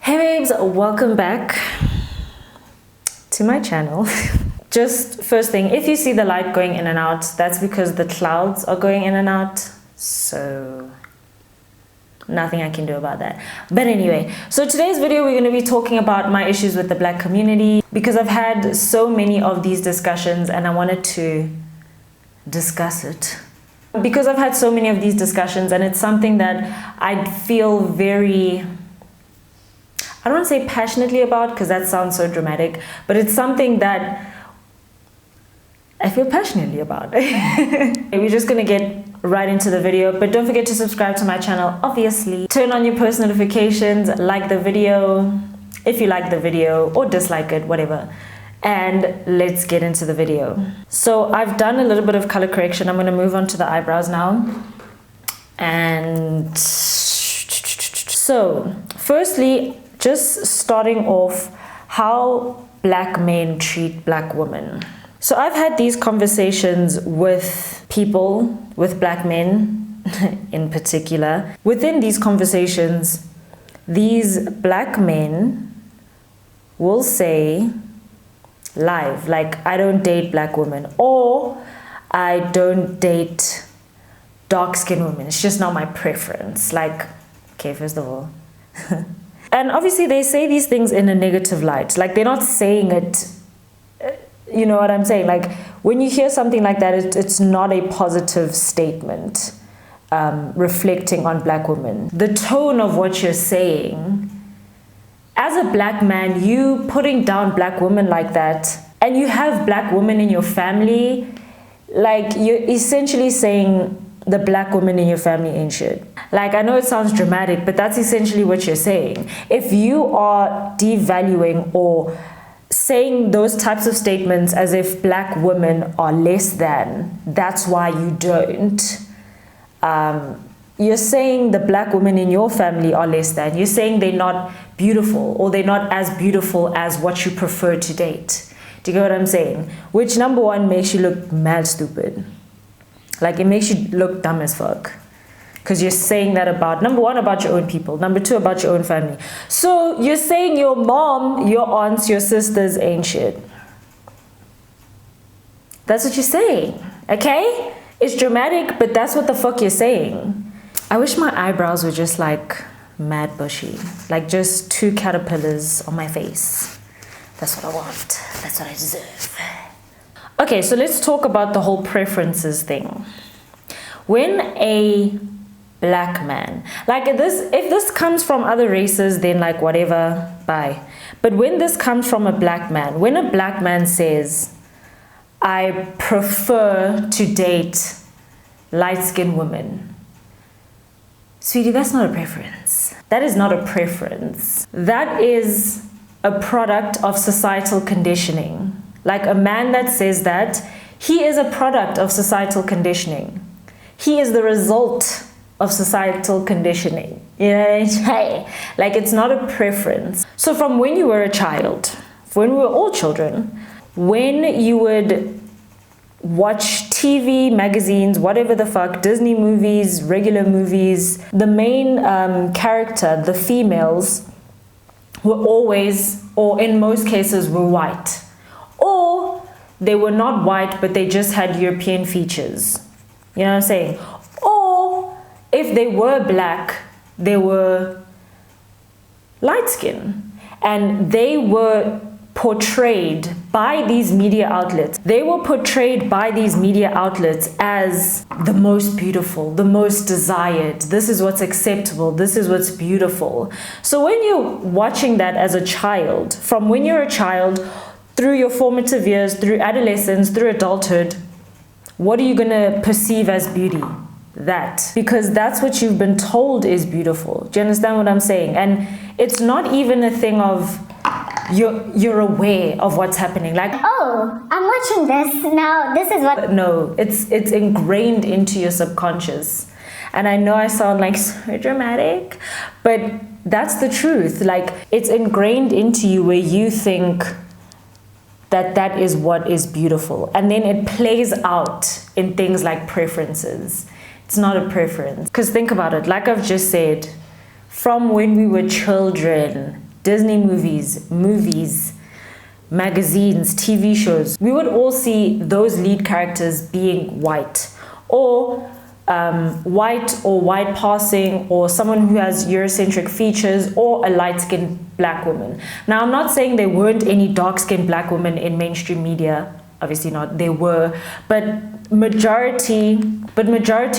Hey babes, welcome back to my channel. Just first thing, if you see the light going in and out, that's because the clouds are going in and out, so nothing I can do about that. But anyway, so today's video we're going to be talking about my issues with the black community, because I've had so many of these discussions and I wanted to discuss it. Because I've had so many of these discussions and it's something that I feel very, I don't want to say passionately about because that sounds so dramatic, but it's something that I feel passionately about. We're just going to get right into the video, but don't forget to subscribe to my channel, obviously. Turn on your post notifications, like the video if you like the video, or dislike it, whatever. And let's get into the video. So I've done a little bit of color correction. I'm going to move on to the eyebrows now. And so firstly, just starting off, how black men treat black women. So I've had these conversations with people, with black men in particular. Within these conversations, these black men will say live, like, I don't date black women, or I don't date dark-skinned women. It's just not my preference. Like, okay, first of all. And obviously they say these things in a negative light. Like, they're not saying it, you know what I'm saying? Like, when you hear something like that, it's not a positive statement reflecting on black women. The tone of what you're saying, as a black man, you putting down black women like that, and you have black women in your family, like, you're essentially saying the black woman in your family ain't shit. Like, I know it sounds dramatic, but that's essentially what you're saying. If you are devaluing or saying those types of statements as if black women are less than, that's why you don't. You're saying the black women in your family are less than. You're saying they're not beautiful, or they're not as beautiful as what you prefer to date. Do you get what I'm saying? Which, number one, makes you look mad stupid. Like, it makes you look dumb as fuck. Because you're saying that about, number one, about your own people. Number two, about your own family. So you're saying your mom, your aunts, your sisters ain't shit. That's what you're saying, okay? It's dramatic, but that's what the fuck you're saying. I wish my eyebrows were just like mad bushy. Like, just two caterpillars on my face. That's what I want. That's what I deserve. Okay, so let's talk about the whole preferences thing. When a black man, like, if this comes from other races, then like whatever, bye. But when this comes from a black man, when a black man says, I prefer to date light-skinned women, sweetie, that's not a preference. That is not a preference. That is a product of societal conditioning. Like, a man that says that, he is a product of societal conditioning. He is the result of societal conditioning. You know what I'm saying? Like, it's not a preference. So from when you were a child, when we were all children, when you would watch TV, magazines, whatever the fuck, Disney movies, regular movies, the main character, the females, were always, or in most cases, were white. Or they were not white, but they just had European features. You know what I'm saying? Or if they were black, they were light skin. And they were portrayed by these media outlets. They were portrayed by these media outlets as the most beautiful, the most desired. This is what's acceptable. This is what's beautiful. So when you're watching that as a child, from when you're a child, through your formative years, through adolescence, through adulthood, what are you going to perceive as beauty? That. Because that's what you've been told is beautiful. Do you understand what I'm saying? And it's not even a thing of you're aware of what's happening. Like, oh, I'm watching this now. This is what. No, it's ingrained into your subconscious. And I know I sound like so dramatic, but that's the truth. Like, it's ingrained into you where you think that is what is beautiful. And then it plays out in things like preferences. It's not a preference. Because think about it, like I've just said, from when we were children, Disney movies, magazines, TV shows, we would all see those lead characters being white, or white passing, or someone who has Eurocentric features, or a light-skinned black woman. Now, I'm not saying there weren't any dark-skinned black women in mainstream media. Obviously not. There were, but majority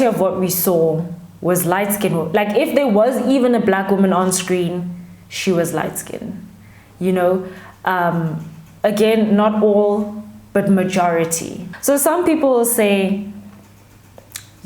of what we saw was light-skinned. Like, if there was even a black woman on screen, she was light-skinned. You know, again, not all, but majority. So some people will say,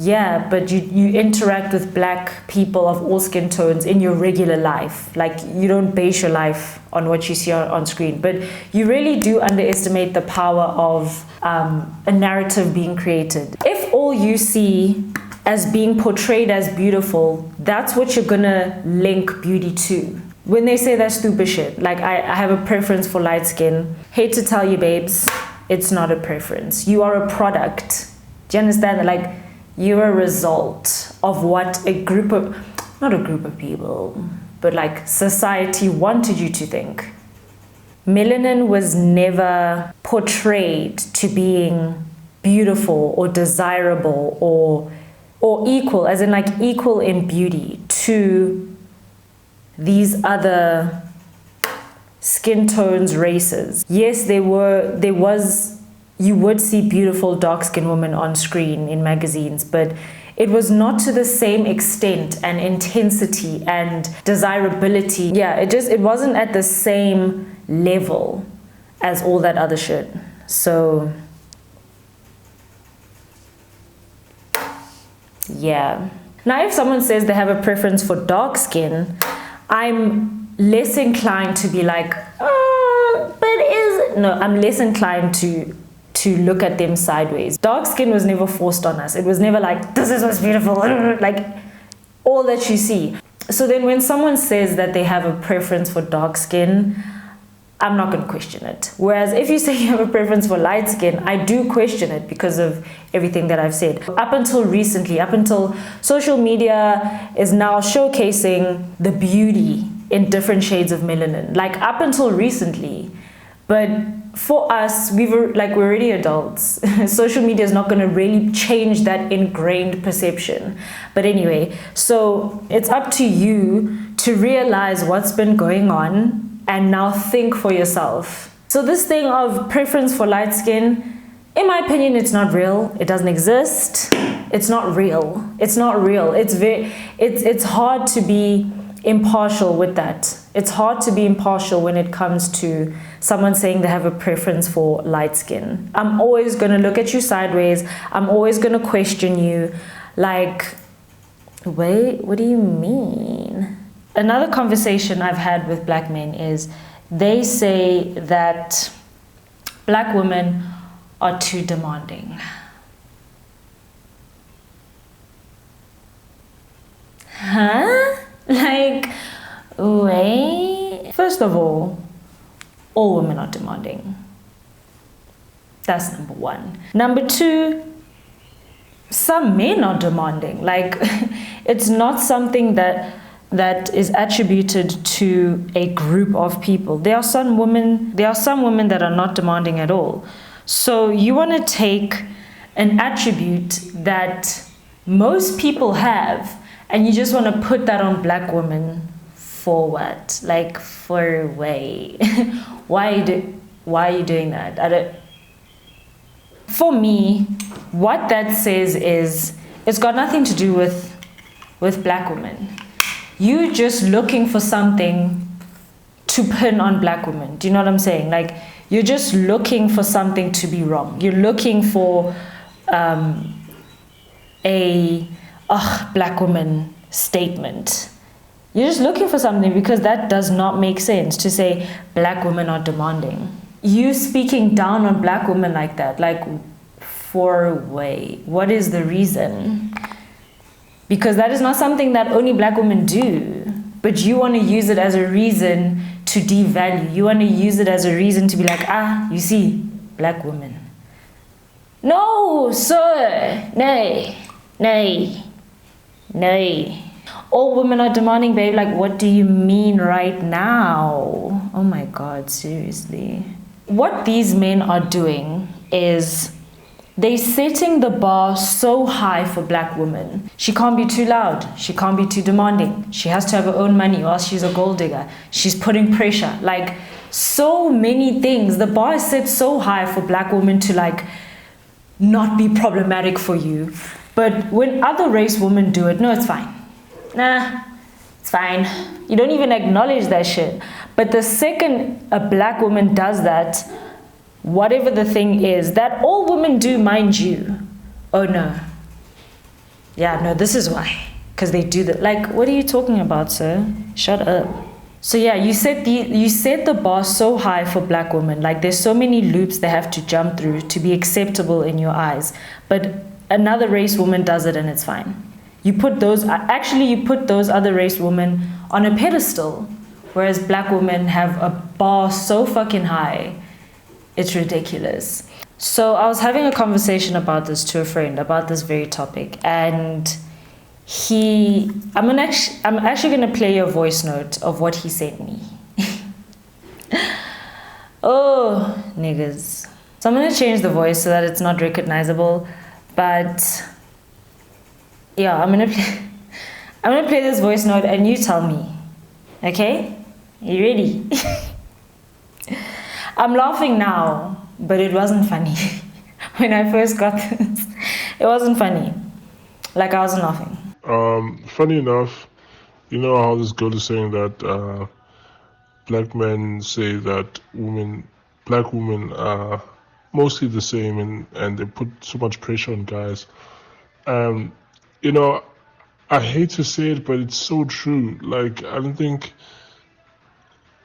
yeah, but you interact with black people of all skin tones in your regular life. Like, you don't base your life on what you see on screen. But you really do underestimate the power of a narrative being created. If all you see as being portrayed as beautiful, that's what you're gonna link beauty to. When they say that stupid shit, like I have a preference for light skin, hate to tell you, babes, it's not a preference. You are a product. Do you understand that? Like, you're a result of what a group of, not a group of people, but like society wanted you to think. Melanin was never portrayed to being beautiful or desirable or equal, as in like equal in beauty to these other skin tones, races. Yes, you would see beautiful dark-skinned women on screen in magazines, but it was not to the same extent and intensity and desirability. Yeah, it wasn't at the same level as all that other shit. So, yeah. Now, if someone says they have a preference for dark skin, I'm less inclined to be like, no, I'm less inclined to look at them sideways. Dark skin was never forced on us. It was never like, this is what's beautiful, like all that you see. So then when someone says that they have a preference for dark skin, I'm not going to question it. Whereas if you say you have a preference for light skin, I do question it because of everything that I've said. Up until recently, up until social media is now showcasing the beauty in different shades of melanin. Like, up until recently. But for us, we're already adults. Social media is not going to really change that ingrained perception. But anyway, so it's up to you to realize what's been going on and now think for yourself. So this thing of preference for light skin, in my opinion, it's not real. It doesn't exist. It's not real. It's not real. It's hard to be impartial with that. It's hard to be impartial when it comes to someone saying they have a preference for light skin. I'm always going to look at you sideways. I'm always going to question you. Like, wait, what do you mean? Another conversation I've had with black men is they say that black women are too demanding. Huh? Like, wait. First of all women are demanding. That's number one. Number two, some men are demanding. Like, it's not something that is attributed to a group of people. There are some women that are not demanding at all. So you want to take an attribute that most people have and you just want to put that on black women. For what? Like, for way. Why are you doing that? For me, what that says is it's got nothing to do with black women. You just looking for something to pin on black women. Do you know what I'm saying? Like, you're just looking for something to be wrong. You're looking for a black woman statement. You're just looking for something because that does not make sense to say black women are demanding. You speaking down on black women like that, like, for way, what is the reason? Because that is not something that only black women do, but you want to use it as a reason to devalue. You want to use it as a reason to be like, you see, black women. No, sir, nay. all women are demanding, babe. Like, what do you mean right now? Oh my God, seriously. What these men are doing is they're setting the bar so high for black women. She can't be too loud. She can't be too demanding. She has to have her own money or else she's a gold digger. She's putting pressure. Like, so many things. The bar is set so high for black women to like not be problematic for you. But when other race women do it, no, it's fine. Nah, it's fine. You don't even acknowledge that shit. But the second a black woman does that, whatever the thing is, that all women do, mind you. Oh no. Yeah, no, this is why. Because they do that. Like, what are you talking about, sir? Shut up. So yeah, you set the bar so high for black women. Like, there's so many loops they have to jump through to be acceptable in your eyes. But another race woman does it and it's fine. You put those other race women on a pedestal, whereas black women have a bar so fucking high. It's ridiculous. So I was having a conversation about this to a friend about this very topic, and I'm actually gonna play a voice note of what he sent me. Oh, niggas. So I'm gonna change the voice so that it's not recognizable, but yeah, I'm gonna play this voice note and you tell me, okay? You ready? I'm laughing now, but it wasn't funny. When I first got this, it wasn't funny. Like, I wasn't laughing. Funny enough, you know how this girl is saying that black men say that black women are mostly the same and they put so much pressure on guys. You know, I hate to say it, but it's so true. Like, I don't think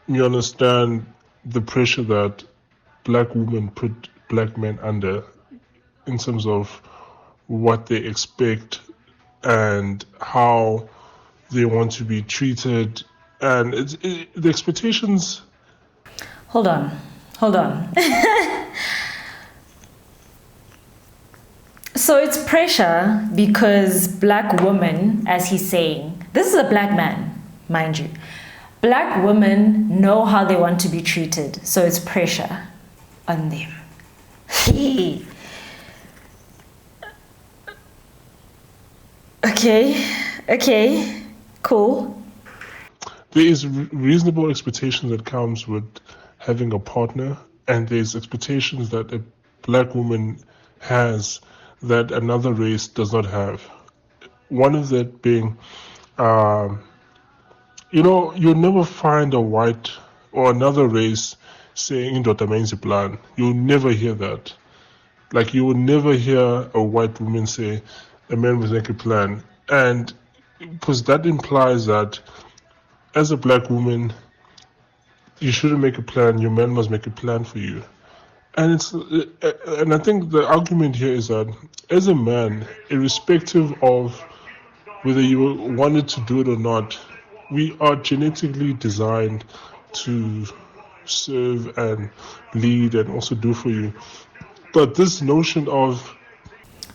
you understand the pressure that black women put black men under in terms of what they expect and how they want to be treated, and the expectations. Hold on. So it's pressure because black women, as he's saying, this is a black man, mind you. Black women know how they want to be treated, so it's pressure on them. Okay, cool. There is reasonable expectation that comes with having a partner, and there's expectations that a black woman has that another race does not have. One of that being, you'll never find a white or another race saying "indoda menza plan." You'll never hear that. Like, you will never hear a white woman say a man must make a plan. And because that implies that as a black woman, you shouldn't make a plan, your man must make a plan for you. And I think the argument here is that as a man, irrespective of whether you wanted to do it or not, we are genetically designed to serve and lead and also do for you. But this notion of...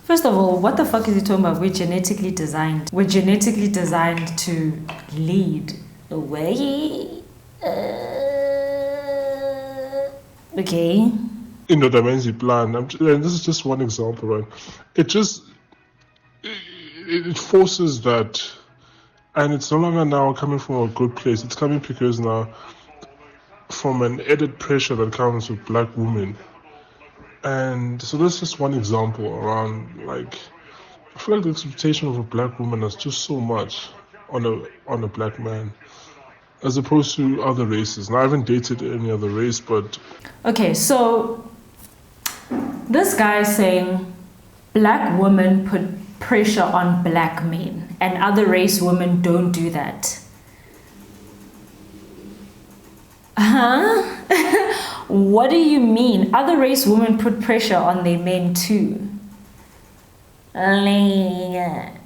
First of all, what the fuck is he talking about? We're genetically designed. We're genetically designed to lead the way. Okay. In the Dimensi plan, and this is just one example, right? It forces that, and it's no longer now coming from a good place. It's coming because now from an added pressure that comes with black women. And so that's just one example around, like, I feel like the expectation of a black woman is just so much on a black man as opposed to other races. Now, I haven't dated any other race, but... Okay, so this guy is saying black women put pressure on black men and other race women don't do that. Huh? What do you mean? Other race women put pressure on their men too. I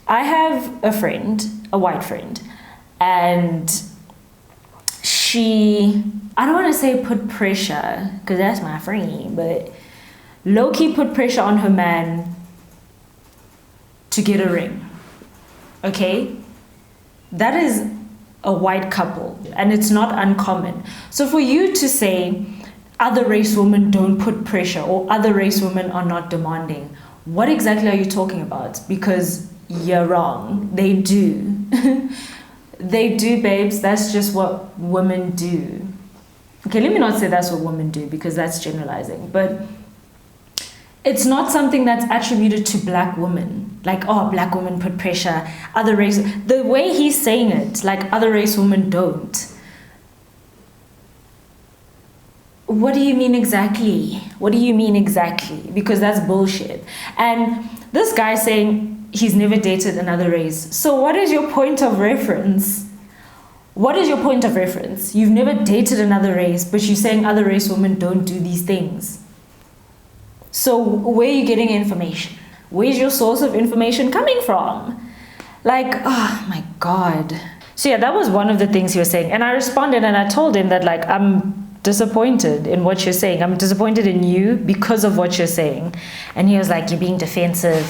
have a friend, a white friend, and she, I don't want to say put pressure because that's my friend, but low-key put pressure on her man to get a ring. Okay? That is a white couple, and it's not uncommon. So for you to say other race women don't put pressure or other race women are not demanding, what exactly are you talking about? Because you're wrong. They do. They do, babes. That's just what women do. Okay, let me not say that's what women do because that's generalizing, but it's not something that's attributed to black women. Like, oh, black women put pressure, other race. The way he's saying it, like other race women don't. What do you mean exactly? What do you mean exactly? Because that's bullshit. And this guy saying he's never dated another race. So what is your point of reference? What is your point of reference? You've never dated another race, but you're saying other race women don't do these things. So where are you getting information? Where's your source of information coming from? Like, oh my God. So yeah, that was one of the things he was saying. And I responded and I told him that, like, I'm disappointed in what you're saying. I'm disappointed in you because of what you're saying. And he was like, you're being defensive.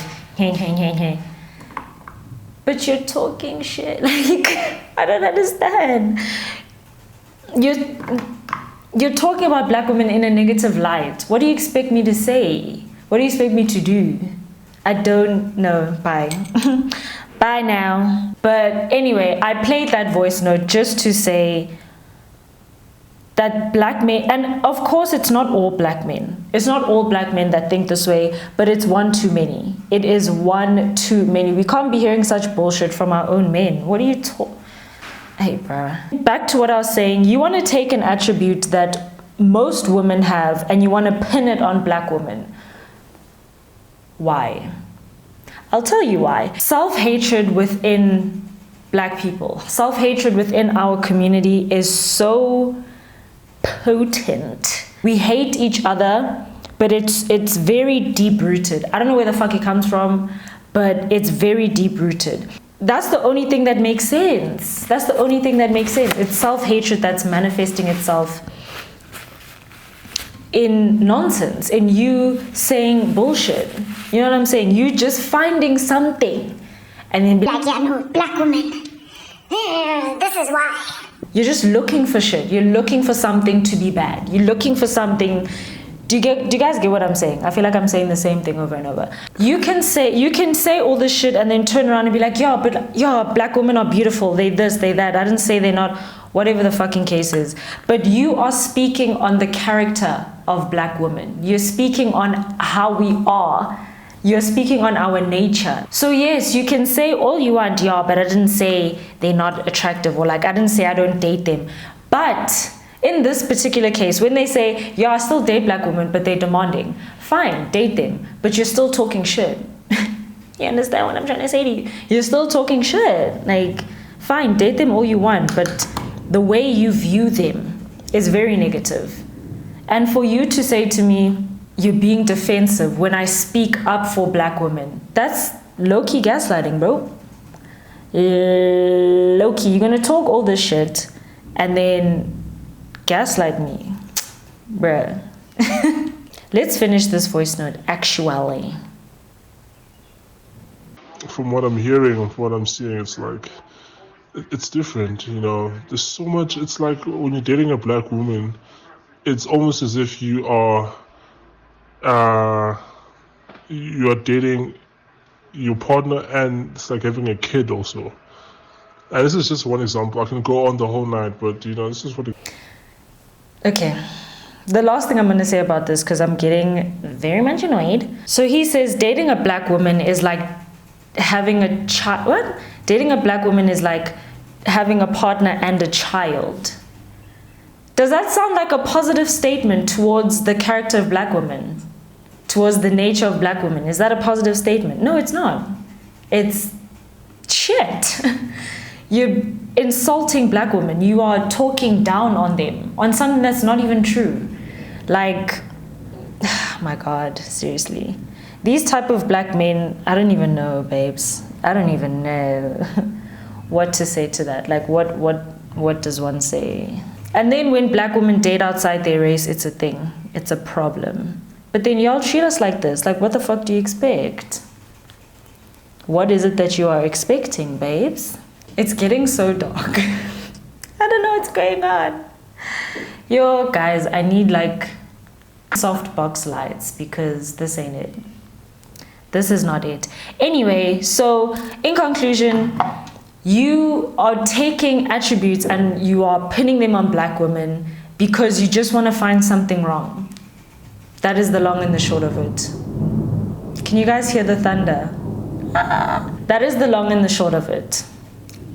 But you're talking shit. Like, I don't understand. You're talking about black women in a negative light. What do you expect me to say? What do you expect me to do? I don't know. Bye. Bye now. But anyway, I played that voice note just to say that black men, and of course it's not all black men. It's not all black men that think this way, but it's one too many. It is one too many. We can't be hearing such bullshit from our own men. What are you talking? Hey, bruh. Back to what I was saying. You want to take an attribute that most women have and you want to pin it on black women. Why? I'll tell you why. Self-hatred within black people, self-hatred within our community is so potent. We hate each other, but it's very deep-rooted. I don't know where the fuck it comes from, but it's very deep-rooted. That's the only thing that makes sense. That's the only thing that makes sense. It's self-hatred that's manifesting itself in nonsense, in you saying bullshit. You know what I'm saying? You just finding something and then be like, yeah, no, black woman. This is why. You're just looking for shit. You're looking for something to be bad. You're looking for something. Do you guys get what I'm saying? I feel like I'm saying the same thing over and over. You can say all this shit and then turn around and be like, yeah, but yeah, black women are beautiful. They this, they that. I didn't say they're not, whatever the fucking case is. But you are speaking on the character of black women. You're speaking on how we are. You're speaking on our nature. So yes, you can say all you want, yeah, but I didn't say they're not attractive, or like I didn't say I don't date them. But in this particular case, when they say, yeah, I still date black women, but they're demanding, fine, date them, but you're still talking shit. You understand what I'm trying to say to you? You're still talking shit. Like, fine, date them all you want, but the way you view them is very negative. And for you to say to me, you're being defensive when I speak up for black women, that's low-key gaslighting, bro. Low-key, you're gonna talk all this shit and then gaslight me, bruh. Let's finish this voice note, actually. From what I'm hearing and what I'm seeing, it's like, it's different, you know. There's so much, it's like when you're dating a black woman, it's almost as if you are dating your partner, and it's like having a kid also. And this is just one example. I can go on the whole night, but you know, this is what Okay, the last thing I'm going to say about this, because I'm getting very much annoyed. So he says dating a black woman is like having a child. What? Dating a black woman is like having a partner and a child. Does that sound like a positive statement towards the character of black women? Towards the nature of black women? Is that a positive statement? No, it's not. It's shit. You're insulting black women. You are talking down on them, on something that's not even true. Like, oh my God, seriously. These type of black men, I don't even know, babes. I don't even know what to say to that. Like, what does one say? And then when black women date outside their race, it's a thing. It's a problem. But then y'all treat us like this. Like, what the fuck do you expect? What is it that you are expecting, babes? It's getting so dark. I don't know what's going on. Yo, guys, I need like softbox lights because this ain't it. This is not it. Anyway, so in conclusion, you are taking attributes and you are pinning them on black women because you just want to find something wrong. That is the long and the short of it. Can you guys hear the thunder? That is the long and the short of it.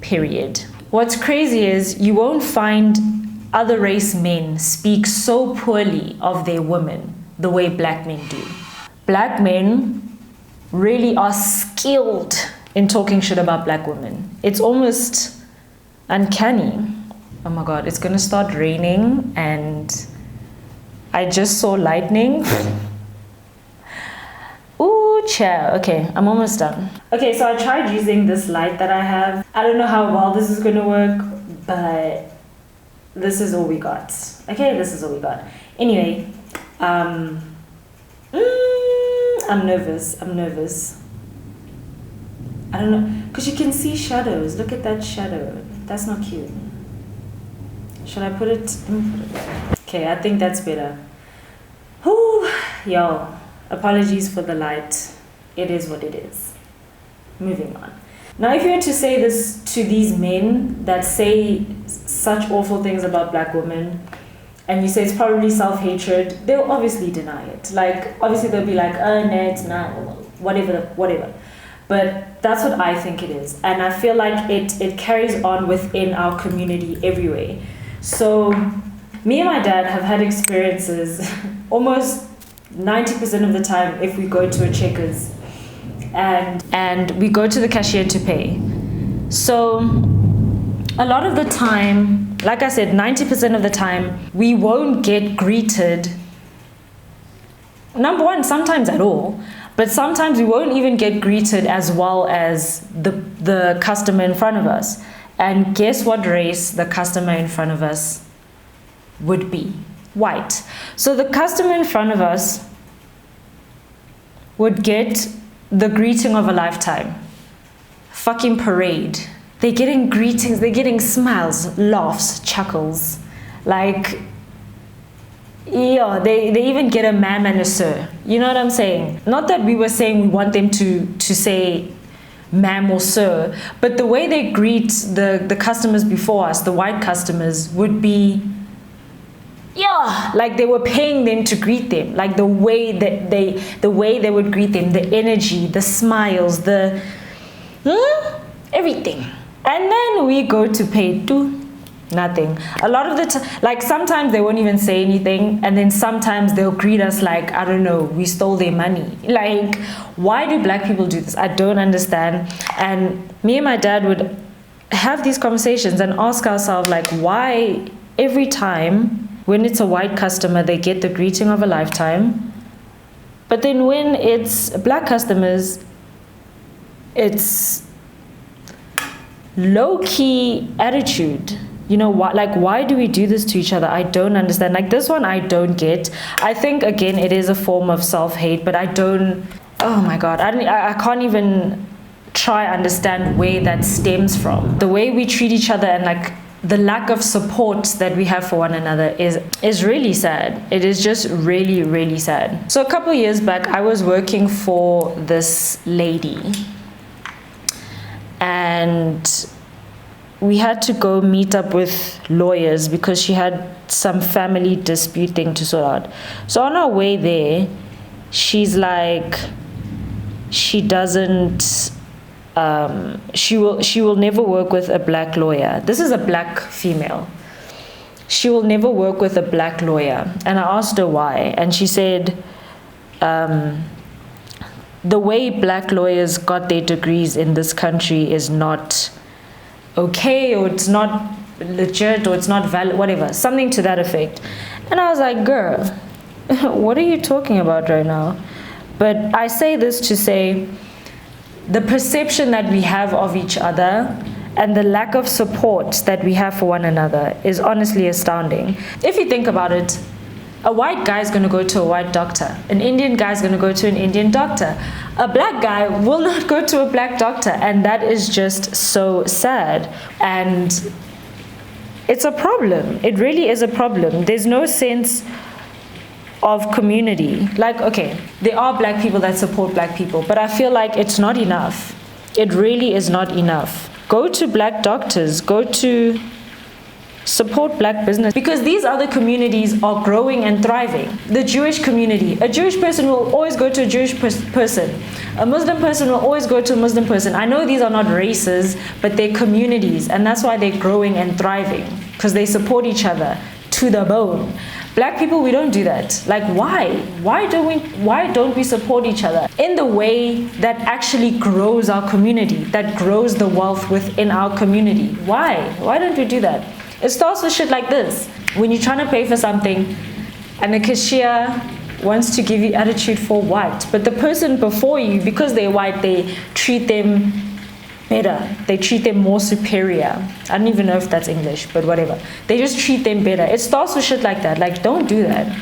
Period. What's crazy is you won't find other race men speak so poorly of their women the way black men do. Black men really are skilled in talking shit about black women. It's almost uncanny. Oh my god, it's gonna start raining and I just saw lightning. Ooh, chair. Okay, I'm almost done. Okay, so I tried using this light that I have. I don't know how well this is gonna work, but this is all we got. Okay, this is all we got. Anyway, I'm nervous. I don't know, because you can see shadows. Look at that shadow. That's not cute. Should I put it? Okay, I think that's better. Whew, yo, apologies for the light. It is what it is. Moving on. Now, if you were to say this to these men that say such awful things about black women, and you say it's probably self-hatred, they'll obviously deny it. Like, obviously they'll be like, oh, no, it's not, whatever. But that's what I think it is. And I feel like it carries on within our community everywhere. So, me and my dad have had experiences almost 90% of the time if we go to a Checkers and we go to the cashier to pay. So, a lot of the time, like I said, 90% of the time, we won't get greeted. Number one, sometimes at all, but sometimes we won't even get greeted as well as the customer in front of us. And guess what race the customer in front of us would be? White. So the customer in front of us would get the greeting of a lifetime. Fucking parade. They're getting greetings, they're getting smiles, laughs, chuckles. Like, yeah, they even get a ma'am and a sir. You know what I'm saying? Not that we were saying we want them to say ma'am or sir, but the way they greet the customers before us, the white customers, would be, yeah, like they were paying them to greet them. Like the way they would greet them, the energy, the smiles, the everything. And then we go to pay to nothing. A lot of the time, like sometimes they won't even say anything, and then sometimes they'll greet us like, I don't know, we stole their money. Like, why do black people do this? I don't understand. And me and my dad would have these conversations and ask ourselves, like, why every time when it's a white customer they get the greeting of a lifetime, but then when it's black customers it's low-key attitude. You know what? Like, why do we do this to each other? I don't understand. Like, this one I don't get. I think again it is a form of self-hate, but I don't. Oh my god, I can't even try understand where that stems from. The way we treat each other and like the lack of support that we have for one another is really sad. It is just really, really sad. So a couple of years back, I was working for this lady, and we had to go meet up with lawyers because she had some family dispute thing to sort out. So on our way there, she's like, she doesn't, she will never work with a black lawyer. This is a black female. She will never work with a black lawyer. And I asked her why, and she said, the way black lawyers got their degrees in this country is not okay, or it's not legit, or it's not valid, whatever, something to that effect. And I was like, girl, what are you talking about right now? But I say this to say, the perception that we have of each other and the lack of support that we have for one another is honestly astounding. If you think about it, a white guy is going to go to a white doctor. An Indian guy is going to go to an Indian doctor. A black guy will not go to a black doctor, and that is just so sad. And it's a problem. It really is a problem. There's no sense of community. Like, okay, there are black people that support black people, but I feel like it's not enough. It really is not enough. Go to black doctors, go to support black business, because these other communities are growing and thriving. The Jewish community, a Jewish person will always go to a Jewish person. A Muslim person will always go to a Muslim person. I know these are not races, but they're communities, and that's why they're growing and thriving, because they support each other to the bone. Black people, we don't do that. Like, why? Why don't we support each other in the way that actually grows our community, that grows the wealth within our community? Why don't we do that? It starts with shit like this. When you're trying to pay for something and the cashier wants to give you attitude for white, but the person before you, because they're white, they treat them better. They treat them more superior. I don't even know if that's English, but whatever. They just treat them better. It starts with shit like that. Like, don't do that.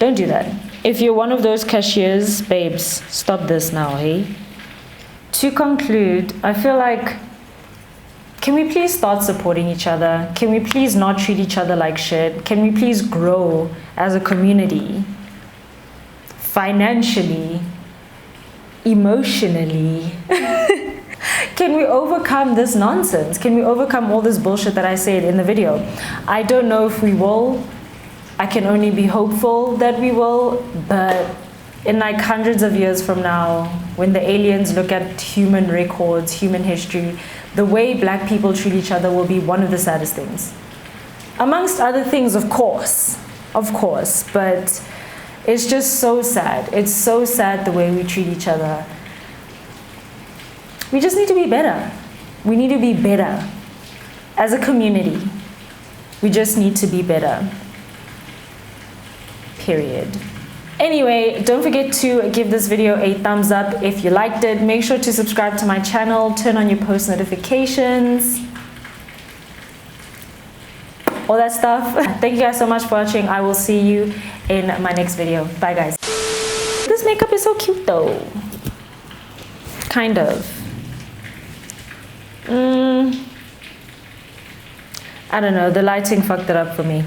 Don't do that. If you're one of those cashiers, babes, stop this now, hey? To conclude, I feel like, can we please start supporting each other? Can we please not treat each other like shit? Can we please grow as a community? Financially, emotionally. Can we overcome this nonsense? Can we overcome all this bullshit that I said in the video? I don't know if we will. I can only be hopeful that we will, but in like hundreds of years from now, when the aliens look at human records, human history, the way black people treat each other will be one of the saddest things. Amongst other things, of course, but it's just so sad. It's so sad the way we treat each other. We just need to be better. We need to be better. As a community, we just need to be better. Period. Anyway, don't forget to give this video a thumbs up if you liked it. Make sure to subscribe to my channel, turn on your post notifications, all that stuff. Thank you guys so much for watching. I will see you in my next video. Bye guys. This makeup is so cute though. Kind of. I don't know, the lighting fucked it up for me.